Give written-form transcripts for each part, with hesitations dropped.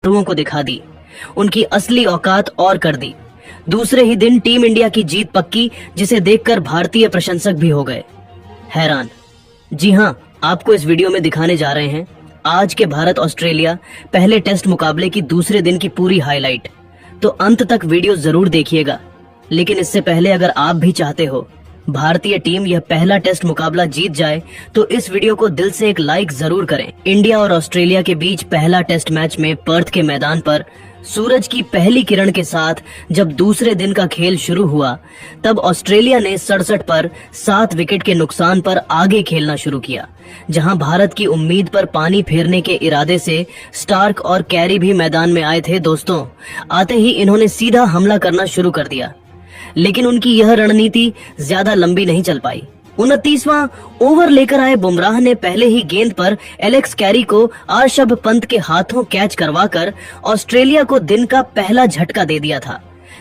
लोगों को दिखा दी, उनकी असली औकात और कर दी। दूसरे ही दिन टीम इंडिया की जीत पक्की, जिसे देखकर भारतीय प्रशंसक भी हो गए हैरान। जी हां, आपको इस वीडियो में दिखाने जा रहे हैं आज के भारत ऑस्ट्रेलिया पहले टेस्ट मुकाबले की दूसरे दिन की पूरी हाईलाइट। तो अंत तक वीडियो जरूर देखिएगा। लेकिन इससे पहले अगर आप भी चाहते हो भारतीय टीम यह पहला टेस्ट मुकाबला जीत जाए तो इस वीडियो को दिल से एक लाइक जरूर करें। इंडिया और ऑस्ट्रेलिया के बीच पहला टेस्ट मैच में पर्थ के मैदान पर सूरज की पहली किरण के साथ जब दूसरे दिन का खेल शुरू हुआ, तब ऑस्ट्रेलिया ने 67 पर 7 विकेट के नुकसान पर आगे खेलना शुरू किया। जहां भारत की उम्मीद पर पानी फेरने के इरादे से स्टार्क और कैरी भी मैदान में आए थे। दोस्तों, आते ही इन्होंने सीधा हमला करना शुरू कर दिया, लेकिन उनकी यह रणनीति ज्यादा लंबी नहीं चल पाई। 29वां ओवर लेकर आए बुमराह ने पहले ही गेंद पर एलेक्स कैरी को आर्शभ पंत के हाथों कैच करवाकर ऑस्ट्रेलिया को दिन का पहला झटका दे दिया था।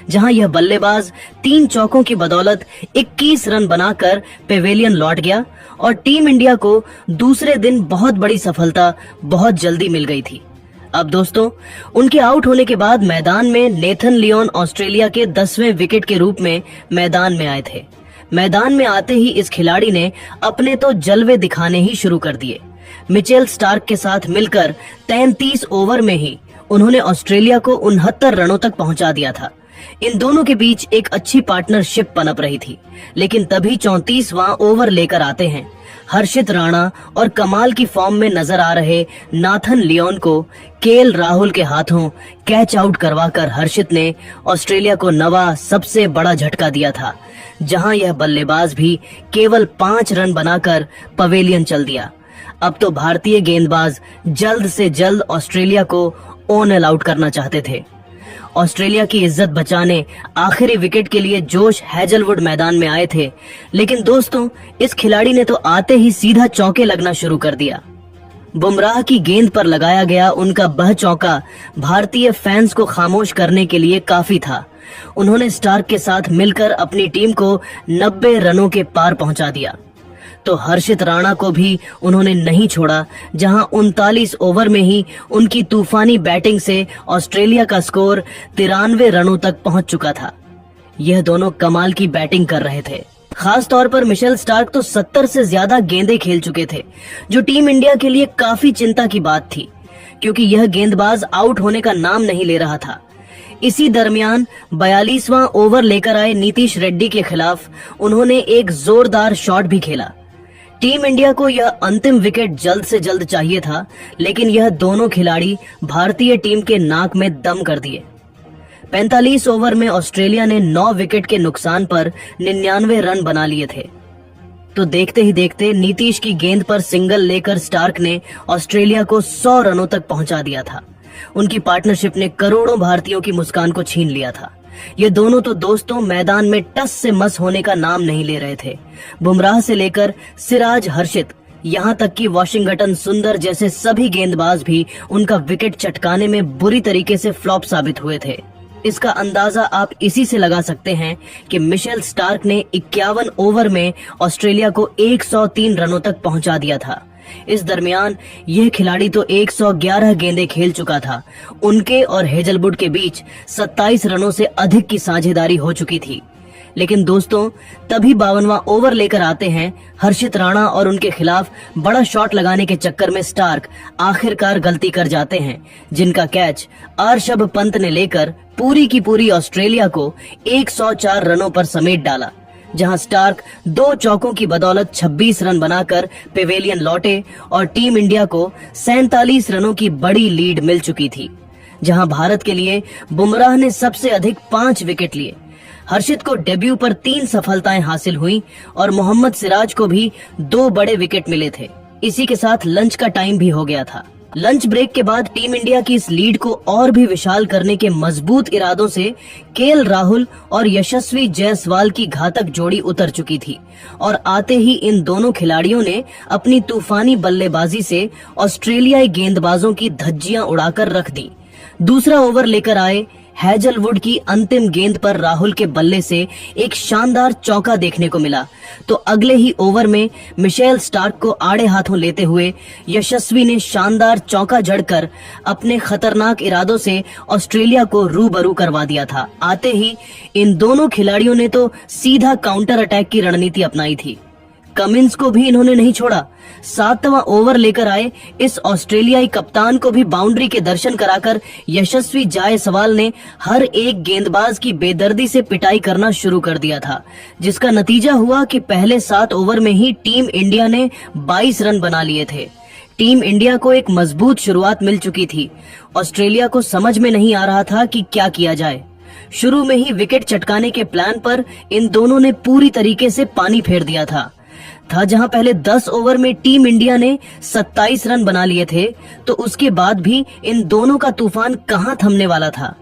जहां यह बल्लेबाज 3 चौकों की बदौलत 21 रन बनाकर पेवेलियन लौट गया और टीम इंडिया को दूसरे दिन बहुत बड़ी सफलता बहुत जल्दी मिल गई थी। अब दोस्तों, उनके आउट होने के बाद मैदान में नेथन लियोन ऑस्ट्रेलिया के 10वें विकेट के रूप में मैदान में आए थे। मैदान में आते ही इस खिलाड़ी ने अपने तो जलवे दिखाने ही शुरू कर दिए। मिचेल स्टार्क के साथ मिलकर 33 ओवर में ही उन्होंने ऑस्ट्रेलिया को 69 रनों तक पहुंचा दिया था। इन दोनों के बीच एक अच्छी पार्टनरशिप पनप रही थी। लेकिन तभी 34वां ओवर लेकर आते हैं हर्षित राणा और कमाल की फॉर्म में नजर आ रहे नाथन लियोन को केएल राहुल के हाथों कैच आउट करवाकर हर्षित ने ऑस्ट्रेलिया को नवा सबसे बड़ा झटका दिया था। जहां यह बल्लेबाज भी केवल 5 रन बनाकर पवेलियन चल दिया। अब तो भारतीय गेंदबाज जल्द से जल्द ऑस्ट्रेलिया को ऑन ऑल आउट करना चाहते थे। ऑस्ट्रेलिया की इज्जत बचाने आखिरी विकेट के लिए जोश हैजलवुड मैदान में आए थे। लेकिन दोस्तों, इस खिलाड़ी ने तो आते ही सीधा चौके लगना शुरू कर दिया। बुमराह की गेंद पर लगाया गया उनका वह चौका भारतीय फैंस को खामोश करने के लिए काफी था। उन्होंने स्टार्क के साथ मिलकर अपनी टीम को 90 रनों के पार पहुंचा दिया। तो हर्षित राणा को भी उन्होंने नहीं छोड़ा। जहां 39 ओवर में ही उनकी तूफानी बैटिंग से ऑस्ट्रेलिया का स्कोर 93 रनों तक पहुंच चुका था। यह दोनों कमाल की बैटिंग कर रहे थे। खास तौर पर मिशेल स्टार्क तो 70 से ज्यादा गेंदें खेल चुके थे, जो टीम इंडिया के लिए काफी चिंता की बात थी, क्योंकि यह गेंदबाज आउट होने का नाम नहीं ले रहा था। इसी दरमियान 42वां ओवर लेकर आए नीतीश रेड्डी के खिलाफ उन्होंने एक जोरदार शॉट भी खेला। टीम इंडिया को यह अंतिम विकेट जल्द से जल्द चाहिए था, लेकिन यह दोनों खिलाड़ी भारतीय टीम के नाक में दम कर दिए। 45 ओवर में ऑस्ट्रेलिया ने 9 विकेट के नुकसान पर 99 रन बना लिए थे। तो देखते ही देखते नीतीश की गेंद पर सिंगल लेकर स्टार्क ने ऑस्ट्रेलिया को 100 रनों तक पहुंचा दिया था। उनकी पार्टनरशिप ने करोड़ों भारतीयों की मुस्कान को छीन लिया था। ये दोनों तो दोस्तों मैदान में टस से मस होने का नाम नहीं ले रहे थे। बुमराह से लेकर सिराज, हर्षित, यहाँ तक कि वॉशिंगटन सुंदर जैसे सभी गेंदबाज भी उनका विकेट चटकाने में बुरी तरीके से फ्लॉप साबित हुए थे। इसका अंदाजा आप इसी से लगा सकते हैं कि मिशेल स्टार्क ने 51 ओवर में ऑस्ट्रेलिया को 103 रनों तक पहुंचा दिया था। इस दरमियान यह खिलाड़ी तो 111 गेंदें खेल चुका था। उनके और हेजलवुड के बीच 27 रनों से अधिक की साझेदारी हो चुकी थी। लेकिन दोस्तों, तभी 52वां ओवर लेकर आते हैं हर्षित राणा और उनके खिलाफ बड़ा शॉट लगाने के चक्कर में स्टार्क आखिरकार गलती कर जाते हैं, जिनका कैच आर्शभ पंत ने लेकर पूरी की पूरी ऑस्ट्रेलिया को 104 रनों पर समेट डाला। जहां स्टार्क 2 चौकों की बदौलत 26 रन बनाकर पेवेलियन लौटे और टीम इंडिया को 47 रनों की बड़ी लीड मिल चुकी थी। जहां भारत के लिए बुमराह ने सबसे अधिक 5 विकेट लिए। हर्षित को डेब्यू पर 3 सफलताएं हासिल हुई और मोहम्मद सिराज को भी 2 बड़े विकेट मिले थे। इसी के साथ लंच का टाइम भी हो गया था। लंच ब्रेक के बाद टीम इंडिया की इस लीड को और भी विशाल करने के मजबूत इरादों से केएल राहुल और यशस्वी जायसवाल की घातक जोड़ी उतर चुकी थी और आते ही इन दोनों खिलाड़ियों ने अपनी तूफानी बल्लेबाजी से ऑस्ट्रेलियाई गेंदबाजों की धज्जियां उड़ाकर रख दी। दूसरा ओवर लेकर आए हैजलवुड की अंतिम गेंद पर राहुल के बल्ले से एक शानदार चौका देखने को मिला तो अगले ही ओवर में मिशेल स्टार्क को आड़े हाथों लेते हुए यशस्वी ने शानदार चौका जड़कर अपने खतरनाक इरादों से ऑस्ट्रेलिया को रूबरू करवा दिया था। आते ही इन दोनों खिलाड़ियों ने तो सीधा काउंटर अटैक की रणनीति अपनाई थी। कमिंस को भी इन्होंने नहीं छोड़ा। 7वां ओवर लेकर आए इस ऑस्ट्रेलियाई कप्तान को भी बाउंड्री के दर्शन कराकर यशस्वी जायसवाल ने हर एक गेंदबाज की बेदर्दी से पिटाई करना शुरू कर दिया था, जिसका नतीजा हुआ कि पहले 7 ओवर में ही टीम इंडिया ने 22 रन बना लिए थे। टीम इंडिया को एक मजबूत शुरुआत मिल चुकी थी। ऑस्ट्रेलिया को समझ में नहीं आ रहा था कि क्या किया जाए। शुरू में ही विकेट चटकाने के प्लान पर इन दोनों ने पूरी तरीके से पानी फेर दिया था। जहां पहले 10 ओवर में टीम इंडिया ने 27 रन बना लिए थे, तो उसके बाद भी इन दोनों का तूफान कहां थमने वाला था।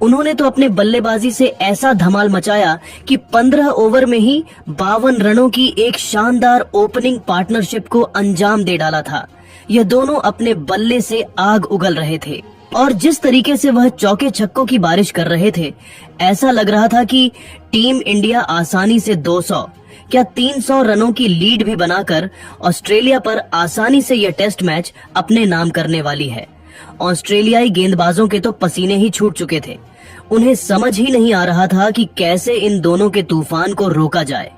उन्होंने तो अपने बल्लेबाजी से ऐसा धमाल मचाया कि 15 ओवर में ही 52 रनों की एक शानदार ओपनिंग पार्टनरशिप को अंजाम दे डाला था। यह दोनों अपने बल्ले से आग उगल रहे थे और जिस तरीके से वह चौके छक्कों की बारिश कर रहे थे, ऐसा लग रहा था कि टीम इंडिया आसानी से 200 क्या 300 रनों की लीड भी बनाकर ऑस्ट्रेलिया पर आसानी से यह टेस्ट मैच अपने नाम करने वाली है। ऑस्ट्रेलियाई गेंदबाजों के तो पसीने ही छूट चुके थे। उन्हें समझ ही नहीं आ रहा था कि कैसे इन दोनों के तूफान को रोका जाए।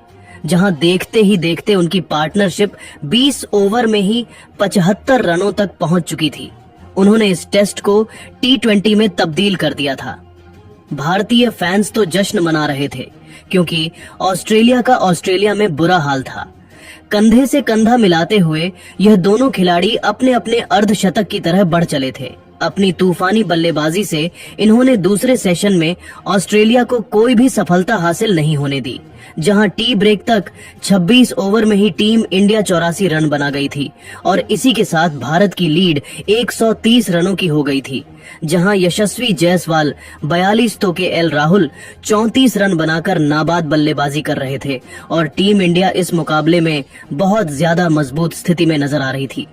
जहां देखते ही देखते उनकी पार्टनरशिप 20 ओवर में ही 75 रनों तक पहुंच चुकी थी। उन्होंने इस टेस्ट को T20 में तब्दील कर दिया था। भारतीय फैंस तो जश्न मना रहे थे क्योंकि ऑस्ट्रेलिया का ऑस्ट्रेलिया में बुरा हाल था। कंधे से कंधा मिलाते हुए यह दोनों खिलाड़ी अपने अपने अर्धशतक की तरह बढ़ चले थे। अपनी तूफानी बल्लेबाजी से इन्होंने दूसरे सेशन में ऑस्ट्रेलिया को कोई भी सफलता हासिल नहीं होने दी। जहां टी ब्रेक तक 26 ओवर में ही टीम इंडिया 84 रन बना गई थी और इसी के साथ भारत की लीड 130 रनों की हो गई थी। जहां यशस्वी जायसवाल 42 तो के एल राहुल 34 रन बनाकर नाबाद बल्लेबाजी कर रहे थे और टीम इंडिया इस मुकाबले में बहुत ज्यादा मजबूत स्थिति में नजर आ रही थी।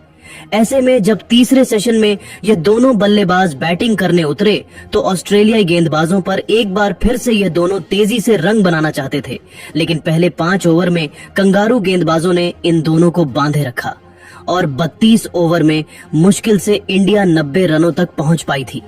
ऐसे में जब तीसरे सेशन में ये दोनों बल्लेबाज बैटिंग करने उतरे तो ऑस्ट्रेलियाई गेंदबाजों पर एक बार फिर से ये दोनों तेजी से रंग बनाना चाहते थे, लेकिन पहले 5 ओवर में कंगारू गेंदबाजों ने इन दोनों को बांधे रखा और 32 ओवर में मुश्किल से इंडिया 90 रनों तक पहुंच पाई थी।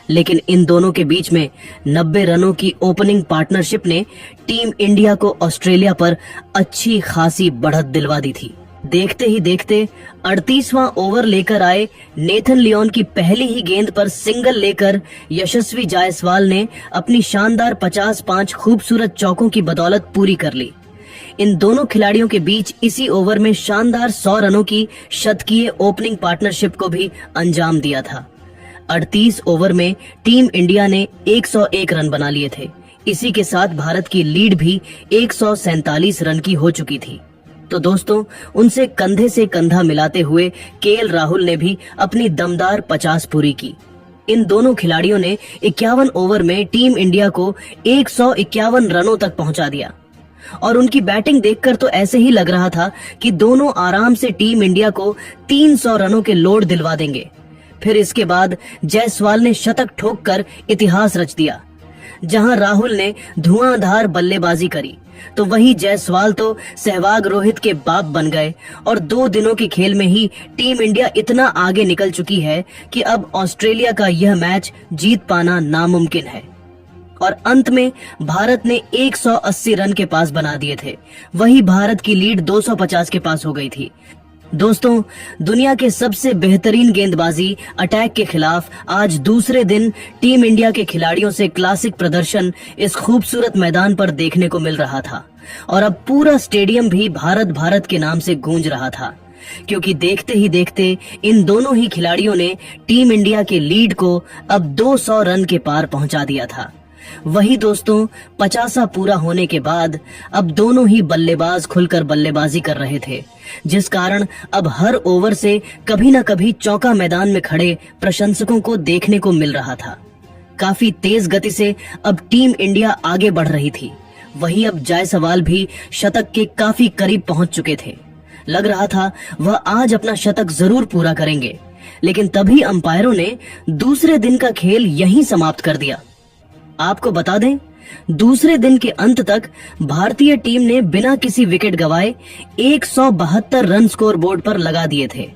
लेकिन इन दोनों के बीच में 90 रनों की ओपनिंग पार्टनरशिप ने टीम इंडिया को ऑस्ट्रेलिया पर अच्छी खासी बढ़त दिलवा दी थी। देखते ही देखते 38वां ओवर लेकर आए नेथन लियोन की पहली ही गेंद पर सिंगल लेकर यशस्वी जायसवाल ने अपनी शानदार 55 खूबसूरत चौकों की बदौलत पूरी कर ली। इन दोनों खिलाड़ियों के बीच इसी ओवर में शानदार 100 रनों की शतकीय ओपनिंग पार्टनरशिप को भी अंजाम दिया था। 38 ओवर में टीम इंडिया ने 101 रन बना लिए थे। इसी के साथ भारत की लीड भी 147 रन की हो चुकी थी। तो दोस्तों, उनसे कंधे से कंधा मिलाते हुए केएल राहुल ने भी अपनी दमदार 50 पूरी की। इन दोनों खिलाड़ियों ने 51 ओवर में टीम इंडिया को 151 रनों तक पहुंचा दिया और उनकी बैटिंग देखकर तो ऐसे ही लग रहा था कि दोनों आराम से टीम इंडिया को 300 रनों के लोड दिलवा देंगे। फिर इसके बाद जायसवाल ने शतक ठोककर इतिहास रच दिया। जहां राहुल ने धुआंधार बल्लेबाजी करी तो वहीं जायसवाल तो सहवाग रोहित के बाप बन गए और 2 दिनों के खेल में ही टीम इंडिया इतना आगे निकल चुकी है कि अब ऑस्ट्रेलिया का यह मैच जीत पाना नामुमकिन है। और अंत में भारत ने 180 रन के पास बना दिए थे। वही भारत की लीड 250 के पास हो गई थी। दोस्तों, दुनिया के सबसे बेहतरीन गेंदबाजी अटैक के खिलाफ आज दूसरे दिन टीम इंडिया के खिलाड़ियों से क्लासिक प्रदर्शन इस खूबसूरत मैदान पर देखने को मिल रहा था और अब पूरा स्टेडियम भी भारत भारत के नाम से गूंज रहा था, क्योंकि देखते ही देखते इन दोनों ही खिलाड़ियों ने टीम इंडिया के लीड को अब 200 रन के पार पहुंचा दिया था। वही दोस्तों, 50 पूरा होने के बाद अब दोनों ही बल्लेबाज खुलकर बल्लेबाजी कर रहे थे, जिस कारण अब हर ओवर से कभी न कभी चौका मैदान में खड़े प्रशंसकों को देखने को मिल रहा था। काफी तेज गति से अब टीम इंडिया आगे बढ़ रही थी। वही अब जायसवाल भी शतक के काफी करीब पहुंच चुके थे। लग रहा था वह आज अपना शतक जरूर पूरा करेंगे, लेकिन तभी अंपायरों ने दूसरे दिन का खेल यहीं समाप्त कर दिया। आपको बता दें, दूसरे दिन के अंत तक भारतीय टीम ने बिना किसी विकेट गंवाए 172 रन स्कोर बोर्ड पर लगा दिए थे।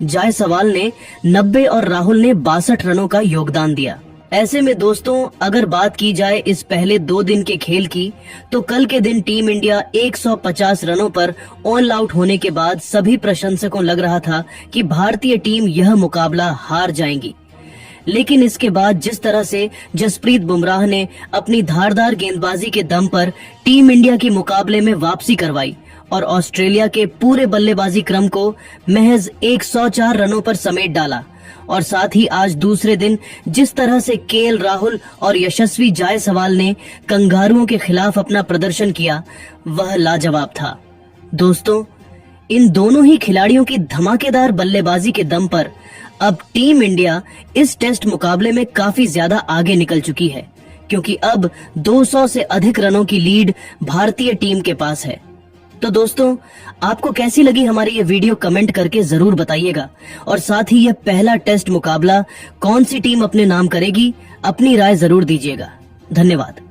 जायसवाल ने 90 और राहुल ने 62 रनों का योगदान दिया। ऐसे में दोस्तों, अगर बात की जाए इस पहले 2 दिन के खेल की, तो कल के दिन टीम इंडिया 150 रनों पर ऑल आउट होने के बाद सभी प्रशंसकों लग रहा था कि भारतीय टीम यह मुकाबला हार जाएगी। लेकिन इसके बाद जिस तरह से जसप्रीत बुमराह ने अपनी धारदार गेंदबाजी के दम पर टीम इंडिया की मुकाबले में वापसी करवाई और ऑस्ट्रेलिया के पूरे बल्लेबाजी क्रम को महज 104 रनों पर समेट डाला, और साथ ही आज दूसरे दिन जिस तरह से केएल राहुल और यशस्वी जायसवाल ने कंगारुओं के खिलाफ अपना प्रदर्शन किया, वह लाजवाब था। दोस्तों, इन दोनों ही खिलाड़ियों की धमाकेदार बल्लेबाजी के दम पर अब टीम इंडिया इस टेस्ट मुकाबले में काफी ज्यादा आगे निकल चुकी है, क्योंकि अब 200 से अधिक रनों की लीड भारतीय टीम के पास है। तो दोस्तों, आपको कैसी लगी हमारी ये वीडियो कमेंट करके जरूर बताइएगा, और साथ ही यह पहला टेस्ट मुकाबला कौन सी टीम अपने नाम करेगी, अपनी राय जरूर दीजिएगा। धन्यवाद।